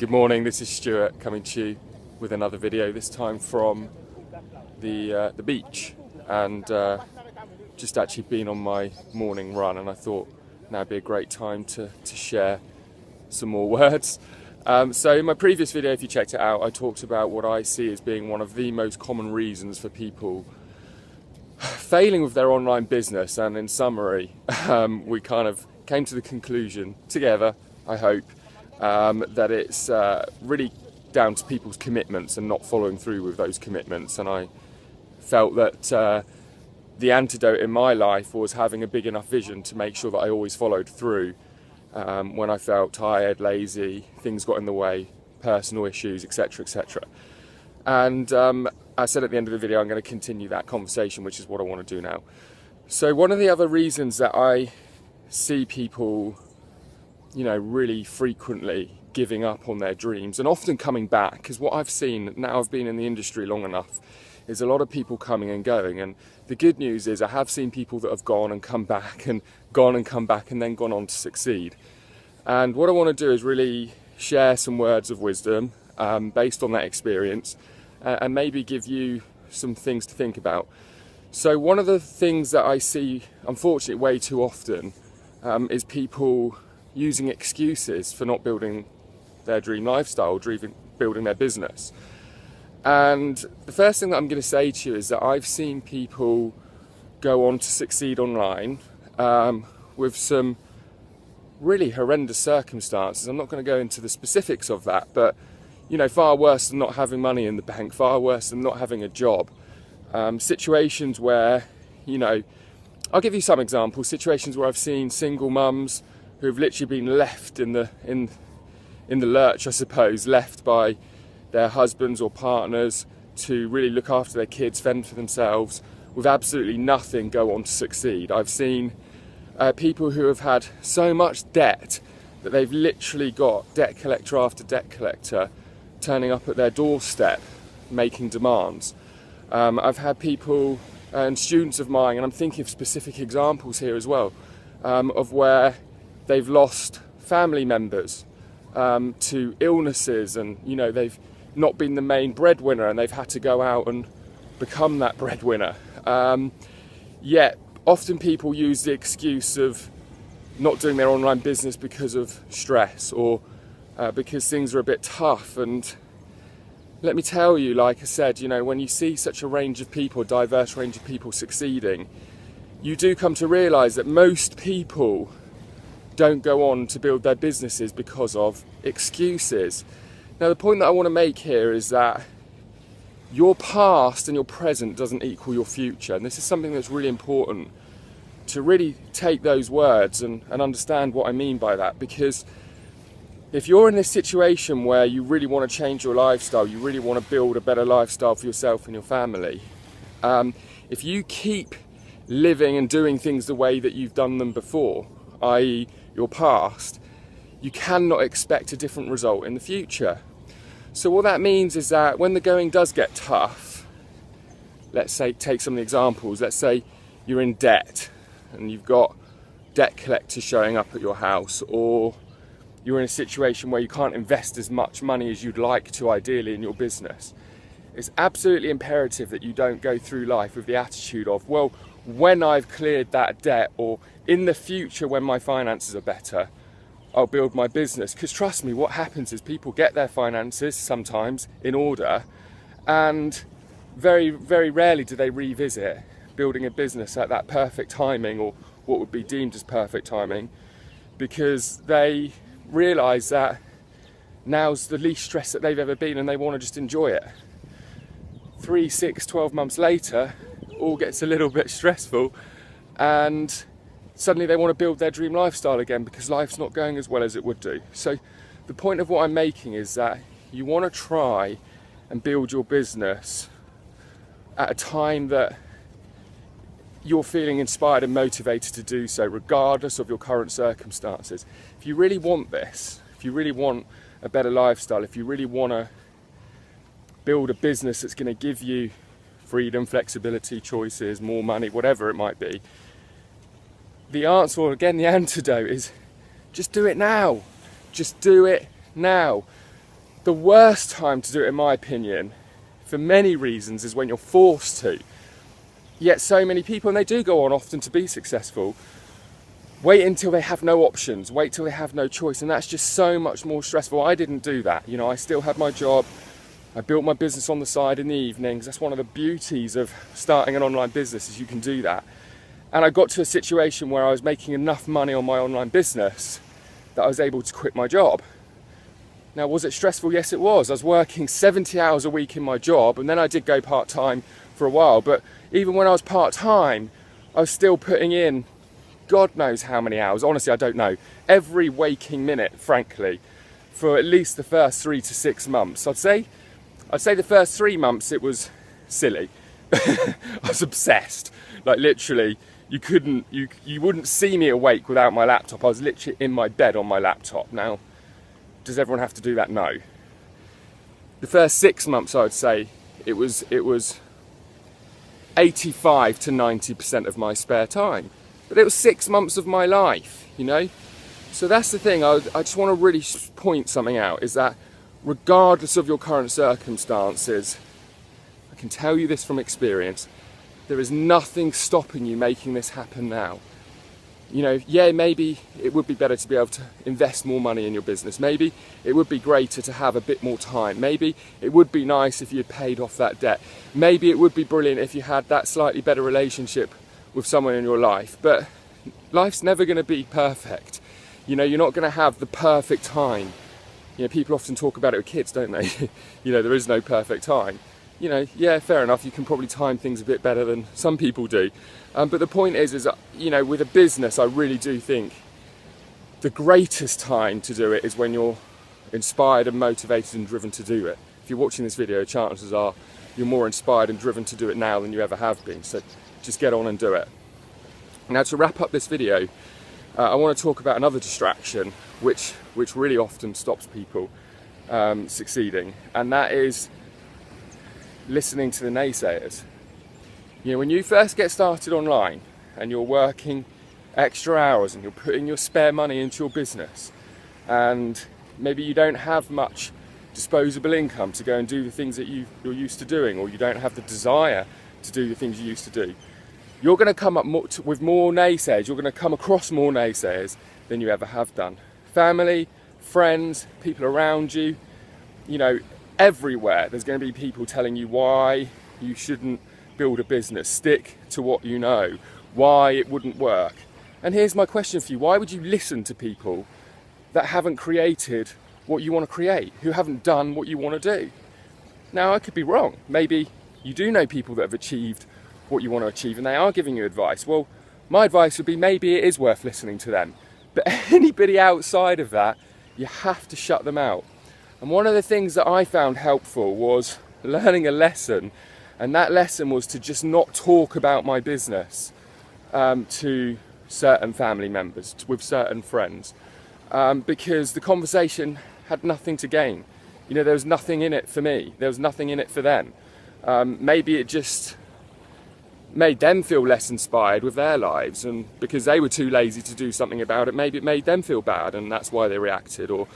Good morning, this is Stuart coming to you with another video, this time from the beach, and just actually been on my morning run, and I thought now would be a great time to share some more words. So in my previous video, if you checked it out, I talked about what I see as being one of the most common reasons for people failing with their online business, and in summary, we kind of came to the conclusion together, I hope, that it's really down to people's commitments and not following through with those commitments. And I felt that the antidote in my life was having a big enough vision to make sure that I always followed through when I felt tired, lazy, things got in the way, personal issues, etc, etc. And I said at the end of the video I'm going to continue that conversation, which is what I want to do now. So one of the other reasons that I see people, really frequently giving up on their dreams and often coming back, because what I've seen, now I've been in the industry long enough, is a lot of people coming and going. And the good news is I have seen people that have gone and come back and gone and come back and then gone on to succeed. And what I want to do is really share some words of wisdom based on that experience, and maybe give you some things to think about. So one of the things that I see, unfortunately, way too often is people using excuses for not building their dream lifestyle, building their business. And the first thing that I'm going to say to you is that I've seen people go on to succeed online with some really horrendous circumstances. I'm not going to go into the specifics of that, but far worse than not having money in the bank, far worse than not having a job. Situations where, I'll give you some examples, situations where I've seen single mums who have literally been left in the lurch, I suppose, left by their husbands or partners to really look after their kids, fend for themselves, with absolutely nothing, go on to succeed. I've seen people who have had so much debt that they've literally got debt collector after debt collector turning up at their doorstep making demands. I've had people and students of mine, and I'm thinking of specific examples here as well, of where they've lost family members to illnesses, and they've not been the main breadwinner and they've had to go out and become that breadwinner. Yet often people use the excuse of not doing their online business because of stress, or because things are a bit tough. And let me tell you, like I said, when you see such a range of people, a diverse range of people succeeding, you do come to realise that most people don't go on to build their businesses because of excuses. Now, the point that I want to make here is that your past and your present doesn't equal your future. And this is something that's really important to really take those words and understand what I mean by that. Because if you're in this situation where you really want to change your lifestyle, you really want to build a better lifestyle for yourself and your family, if you keep living and doing things the way that you've done them before, i.e. your past, you cannot expect a different result in the future. So what that means is that when the going does get tough, let's say, take some of the examples, let's say you're in debt and you've got debt collectors showing up at your house, or you're in a situation where you can't invest as much money as you'd like to ideally in your business. It's absolutely imperative that you don't go through life with the attitude of, well, when I've cleared that debt, or in the future when my finances are better, I'll build my business. Because trust me, what happens is people get their finances sometimes in order, and very, very rarely do they revisit building a business at that perfect timing, or what would be deemed as perfect timing, because they realise that now's the least stress that they've ever been and they want to just enjoy it. 3, 6, 12 months later, all gets a little bit stressful, and suddenly they want to build their dream lifestyle again because life's not going as well as it would do. So the point of what I'm making is that you want to try and build your business at a time that you're feeling inspired and motivated to do so, regardless of your current circumstances. If you really want this, if you really want a better lifestyle, if you really want to build a business that's going to give you freedom, flexibility, choices, more money, whatever it might be, the answer, or again the antidote, is just do it now. Just do it now. The worst time to do it, in my opinion, for many reasons, is when you're forced to. Yet so many people, and they do go on often to be successful, wait until they have no options, wait till they have no choice, and that's just so much more stressful. I didn't do that. You know, I still had my job. I built my business on the side in the evenings. That's one of the beauties of starting an online business, is you can do that. And I got to a situation where I was making enough money on my online business that I was able to quit my job. Now, was it stressful? Yes, it was. I was working 70 hours a week in my job, and then I did go part-time for a while. But even when I was part-time, I was still putting in God knows how many hours. Honestly, I don't know. Every waking minute, frankly, for at least the first 3 to 6 months. I'd say the first 3 months it was silly. I was obsessed. Like literally, you wouldn't see me awake without my laptop. I was literally in my bed on my laptop. Now, does everyone have to do that? No. The first 6 months, I would say, it was 85 to 90% of my spare time. But it was 6 months of my life, you know? So that's the thing, I just want to really point something out, is that regardless of your current circumstances, I can tell you this from experience, there is nothing stopping you making this happen now. You know, yeah, maybe it would be better to be able to invest more money in your business. Maybe it would be greater to have a bit more time. Maybe it would be nice if you had paid off that debt. Maybe it would be brilliant if you had that slightly better relationship with someone in your life. But life's never going to be perfect. You know, you're not going to have the perfect time. You know, people often talk about it with kids, don't they? You know, there is no perfect time. You know, yeah, fair enough, you can probably time things a bit better than some people do. But the point is, you know, with a business, I really do think the greatest time to do it is when you're inspired and motivated and driven to do it. If you're watching this video, chances are you're more inspired and driven to do it now than you ever have been. So just get on and do it. Now, to wrap up this video, I want to talk about another distraction which really often stops people succeeding, and that is listening to the naysayers. You know, when you first get started online and you're working extra hours and you're putting your spare money into your business, and maybe you don't have much disposable income to go and do the things that you're used to doing, or you don't have the desire to do the things you used to do, you're going to come up with more naysayers. You're going to come across more naysayers than you ever have done. Family, friends, people around you, you know, everywhere there's going to be people telling you why you shouldn't build a business, stick to what you know, why it wouldn't work. And here's my question for you: why would you listen to people that haven't created what you want to create, who haven't done what you want to do? Now, I could be wrong. Maybe you do know people that have achieved what you want to achieve and they are giving you advice. Well, my advice would be maybe it is worth listening to them. But anybody outside of that, you have to shut them out. And one of the things that I found helpful was learning a lesson, and that lesson was to just not talk about my business to certain family members, with certain friends, because the conversation had nothing to gain. You know, there was nothing in it for me, there was nothing in it for them. Maybe it just made them feel less inspired with their lives, and because they were too lazy to do something about it, maybe it made them feel bad and that's why they reacted. Or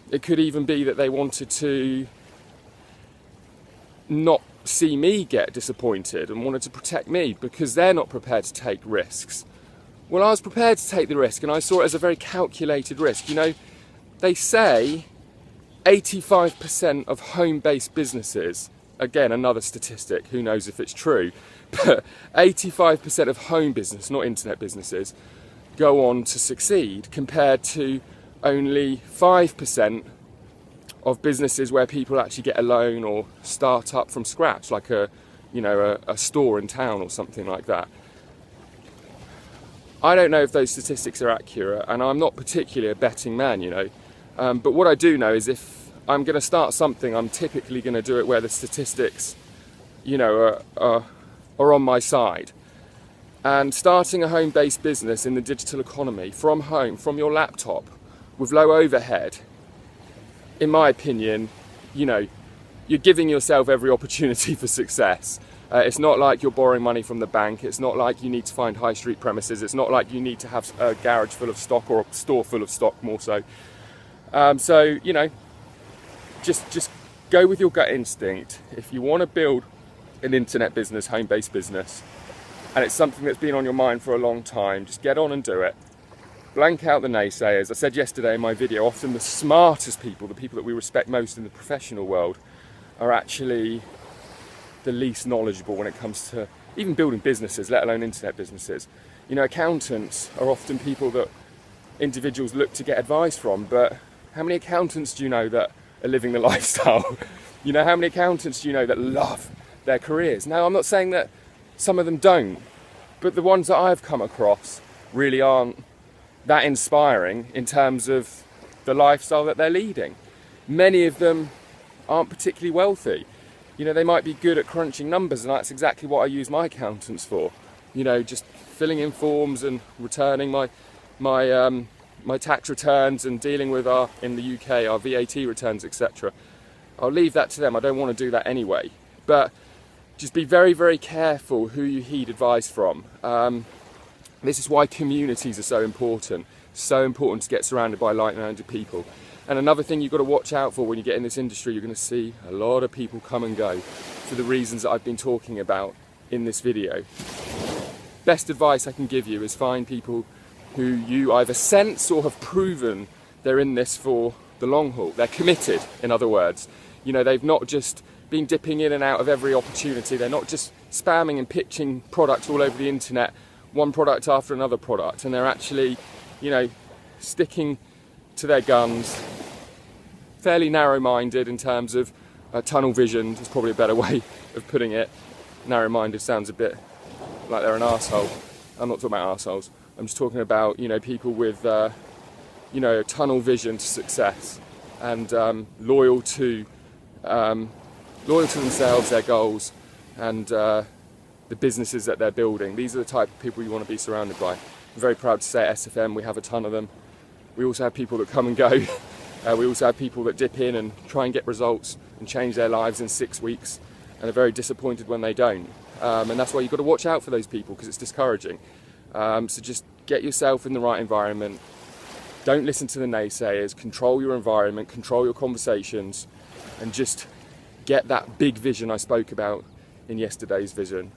it could even be that they wanted to not see me get disappointed and wanted to protect me because they're not prepared to take risks. Well, I was prepared to take the risk, and I saw it as a very calculated risk. You know, they say 85% of home-based businesses, again, another statistic, who knows if it's true, but 85% of home business, not internet businesses, go on to succeed, compared to only 5% of businesses where people actually get a loan or start up from scratch, like a store in town or something like that. I don't know if those statistics are accurate, and I'm not particularly a betting man, you know. But what I do know is if I'm going to start something, I'm typically going to do it where the statistics, you know, are on my side. And starting a home-based business in the digital economy, from home, from your laptop, with low overhead, in my opinion, you know, you're giving yourself every opportunity for success. It's not like you're borrowing money from the bank. It's not like you need to find high street premises. It's not like you need to have a garage full of stock or a store full of stock, more so. So, you know, just go with your gut instinct. If you want to build an internet business, home-based business, and it's something that's been on your mind for a long time, just get on and do it. Blank out the naysayers. I said yesterday in my video, often the smartest people, the people that we respect most in the professional world, are actually the least knowledgeable when it comes to even building businesses, let alone internet businesses. You know, accountants are often people that individuals look to get advice from, but how many accountants do you know that are living the lifestyle? You know, how many accountants do you know that love their careers? Now, I'm not saying that some of them don't, but the ones that I've come across really aren't that inspiring in terms of the lifestyle that they're leading. Many of them aren't particularly wealthy. You know, they might be good at crunching numbers, and that's exactly what I use my accountants for. You know, just filling in forms and returning my tax returns and dealing with in the UK, our VAT returns, etc. I'll leave that to them. I don't want to do that anyway. But just be very, very careful who you heed advice from. This is why communities are so important. So important to get surrounded by like-minded people. And another thing you've got to watch out for when you get in this industry, you're going to see a lot of people come and go for the reasons that I've been talking about in this video. Best advice I can give you is find people who you either sense or have proven they're in this for the long haul. They're committed, in other words. You know, they've not just been dipping in and out of every opportunity. They're not just spamming and pitching products all over the internet, one product after another product, and they're actually, you know, sticking to their guns, fairly narrow-minded in terms of tunnel vision is probably a better way of putting it. Narrow-minded sounds a bit like they're an arsehole. I'm not talking about arseholes. I'm just talking about, you know, people with, you know, tunnel vision to success and loyal to themselves, their goals, and the businesses that they're building. These are the type of people you want to be surrounded by. I'm very proud to say at SFM we have a ton of them. We also have people that come and go. We also have people that dip in and try and get results and change their lives in 6 weeks, and are very disappointed when they don't. And that's why you've got to watch out for those people, because it's discouraging. So just get yourself in the right environment. Don't listen to the naysayers. Control your environment, control your conversations, and just get that big vision I spoke about in yesterday's vision,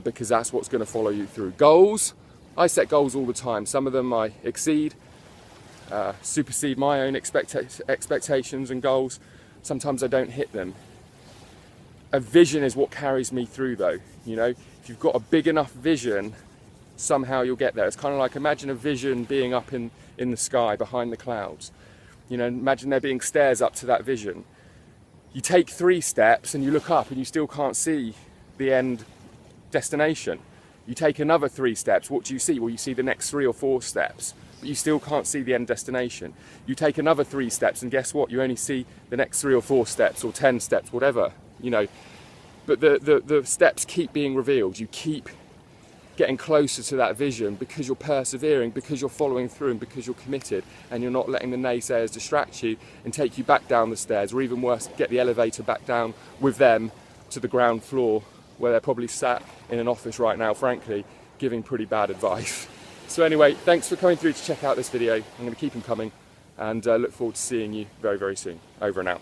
because that's what's going to follow you through. Goals. I set goals all the time. Some of them I exceed, supersede my own expectations and goals. Sometimes I don't hit them. A vision is what carries me through, though. You know, if you've got a big enough vision, somehow you'll get there. It's kind of like, imagine a vision being up in the sky behind the clouds. You know, imagine there being stairs up to that vision. You take 3 steps and you look up and you still can't see the end destination. You take another 3 steps, what do you see? Well, you see the next 3 or 4 steps, but you still can't see the end destination. You take another 3 steps and guess what? You only see the next 3 or 4 steps or 10 steps, whatever, you know. But the steps keep being revealed. You keep getting closer to that vision because you're persevering, because you're following through, and because you're committed, and you're not letting the naysayers distract you and take you back down the stairs, or even worse, get the elevator back down with them to the ground floor, where they're probably sat in an office right now, frankly, giving pretty bad advice. So anyway, thanks for coming through to check out this video. I'm going to keep them coming, and look forward to seeing you very, very soon. Over and out.